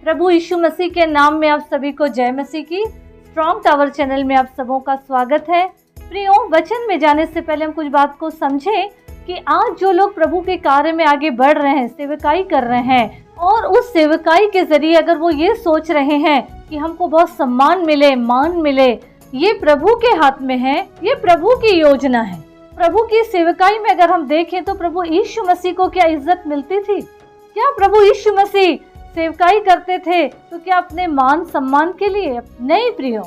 प्रभु यीशु मसीह के नाम में आप सभी को जय मसीह की। स्ट्रॉन्ग टावर चैनल में आप सबों का स्वागत है। प्रियो, वचन में जाने से पहले हम कुछ बात को समझें कि आज जो लोग प्रभु के कार्य में आगे बढ़ रहे हैं, सेवकाई कर रहे हैं, और उस सेवकाई के जरिए अगर वो ये सोच रहे हैं कि हमको बहुत सम्मान मिले, मान मिले, ये प्रभु के हाथ में है, ये प्रभु की योजना है। प्रभु की सेवकाई में अगर हम देखें तो प्रभु यीशु मसीह को क्या इज्जत मिलती थी? क्या प्रभु यीशु मसीह सेवकाई करते थे तो क्या अपने मान सम्मान के लिए? नहीं प्रियो,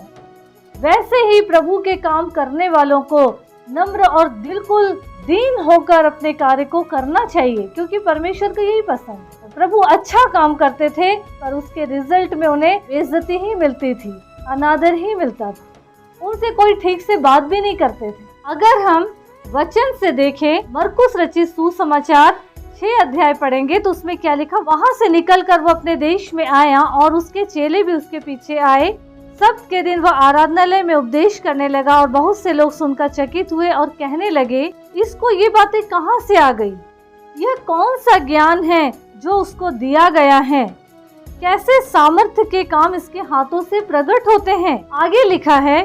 वैसे ही प्रभु के काम करने वालों को नम्र और बिल्कुल दीन होकर अपने कार्य को करना चाहिए, क्योंकि परमेश्वर को यही पसंद है। प्रभु अच्छा काम करते थे पर उसके रिजल्ट में उन्हें बेइज्जती ही मिलती थी, अनादर ही मिलता था, उनसे कोई ठीक से बात भी नहीं करते थे। अगर हम वचन से देखें, मरकुस रचित सुसमाचार 6 अध्याय पढ़ेंगे तो उसमें क्या लिखा? वहां से निकलकर वो अपने देश में आया और उसके चेले भी उसके पीछे आए। सब्त के दिन वह आराधनालय में उपदेश करने लगा और बहुत से लोग सुनकर चकित हुए और कहने लगे, इसको ये बातें कहाँ से आ गई? यह कौन सा ज्ञान है जो उसको दिया गया है? कैसे सामर्थ्य के काम इसके हाथों से प्रकट होते हैं? आगे लिखा है,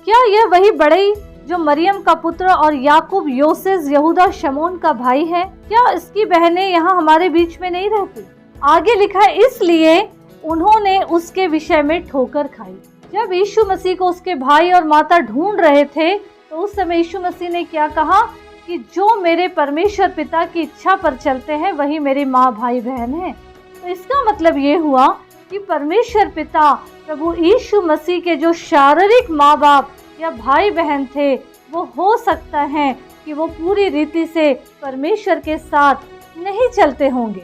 क्या यह वही बड़ई जो मरियम का पुत्र और याकूब, योसेस, यहूदा, शमौन का भाई है? क्या इसकी बहनें यहाँ हमारे बीच में नहीं रहती? आगे लिखा है, इसलिए उन्होंने उसके विषय में ठोकर खाई। जब यीशु मसीह को उसके भाई और माता ढूंढ रहे थे तो उस समय यीशु मसीह ने क्या कहा कि जो मेरे परमेश्वर पिता की इच्छा पर चलते हैं वही मेरे माँ भाई बहन हैं। तो इसका मतलब ये हुआ कि परमेश्वर पिता प्रभु यीशु मसीह के जो शारीरिक माँ बाप या भाई बहन थे, वो हो सकता है कि वो पूरी रीति से परमेश्वर के साथ नहीं चलते होंगे।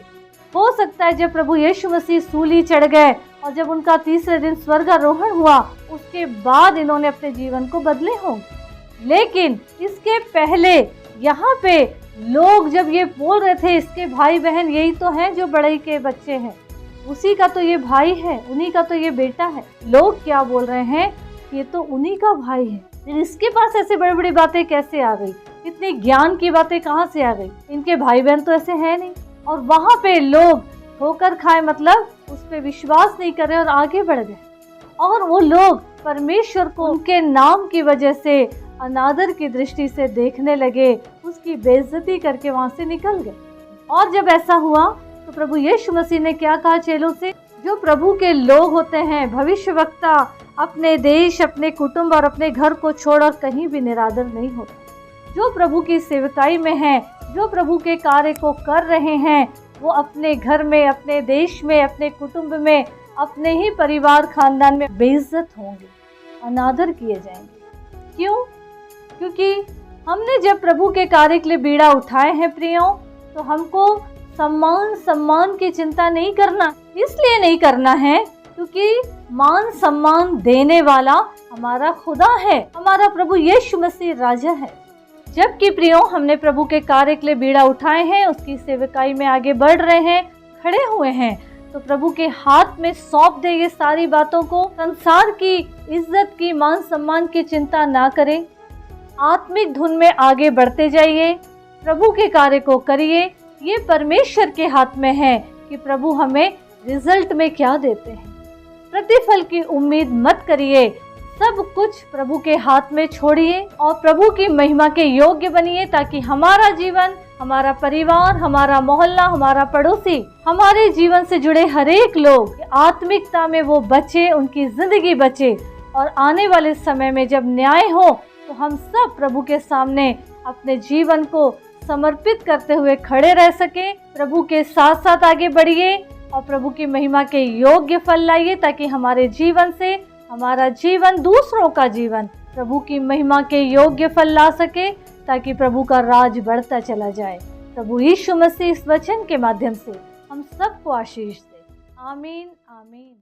हो सकता है जब प्रभु यीशु मसीह सूली चढ़ गए और जब उनका तीसरे दिन स्वर्गारोहण हुआ, उसके बाद इन्होंने अपने जीवन को बदले होंगे। लेकिन इसके पहले यहाँ पे लोग जब ये बोल रहे थे, इसके भाई बहन यही तो हैं जो बड़ई के बच्चे हैं, उसी का तो ये भाई है, उन्हीं का तो ये बेटा है। लोग क्या बोल रहे हैं? ये तो उन्हीं का भाई है। फिर इसके पास ऐसे बड़ी बड़ी बातें कैसे आ गई? इतनी ज्ञान की बातें कहाँ से आ गई? इनके भाई बहन तो ऐसे हैं नहीं। और वहाँ पे लोग ठोकर खाए, मतलब उस पे विश्वास नहीं करे और आगे बढ़ गए। और वो लोग परमेश्वर को उनके नाम की वजह से अनादर की दृष्टि से देखने लगे, उसकी बेइज्जती करके वहाँ से निकल गए। और जब ऐसा हुआ तो प्रभु यीशु मसीह ने क्या कहा चेलों से? जो प्रभु के लोग होते हैं, भविष्यवक्ता, अपने देश, अपने कुटुंब और अपने घर को छोड़कर कहीं भी निरादर नहीं होते। जो प्रभु की सेवकाई में हैं, जो प्रभु के कार्य को कर रहे हैं, वो अपने घर में, अपने देश में, अपने कुटुंब में, अपने ही परिवार खानदान में बेइज्जत होंगे, अनादर किए जाएंगे। क्यों? क्योंकि हमने जब प्रभु के कार्य के लिए बीड़ा उठाए हैं प्रियो, तो हमको सम्मान की चिंता नहीं करना। इसलिए नहीं करना है क्योंकि मान सम्मान देने वाला हमारा खुदा है, हमारा प्रभु यीशु मसीह राजा है। जबकि प्रियो, हमने प्रभु के कार्य के लिए बीड़ा उठाए हैं, उसकी सेवकाई में आगे बढ़ रहे हैं, खड़े हुए हैं, तो प्रभु के हाथ में सौंप दे ये सारी बातों को। संसार की इज्जत की, मान सम्मान की चिंता ना करें। आत्मिक धुन में आगे बढ़ते जाइए, प्रभु के कार्य को करिए। ये परमेश्वर के हाथ में है कि प्रभु हमें रिजल्ट में क्या देते हैं। प्रतिफल की उम्मीद मत करिए, सब कुछ प्रभु के हाथ में छोड़िए और प्रभु की महिमा के योग्य बनिए, ताकि हमारा जीवन, हमारा परिवार, हमारा मोहल्ला, हमारा पड़ोसी, हमारे जीवन से जुड़े हर एक लोग आत्मिकता में वो बचे, उनकी जिंदगी बचे, और आने वाले समय में जब न्याय हो तो हम सब प्रभु के सामने अपने जीवन को समर्पित करते हुए खड़े रह सके। प्रभु के साथ साथ आगे बढ़िए और प्रभु की महिमा के योग्य फल लाइए, ताकि हमारे जीवन से हमारा जीवन, दूसरों का जीवन प्रभु की महिमा के योग्य फल ला सके, ताकि प्रभु का राज बढ़ता चला जाए। प्रभु यीशु मसीह इस वचन के माध्यम से हम सबको आशीष दे। आमीन, आमीन।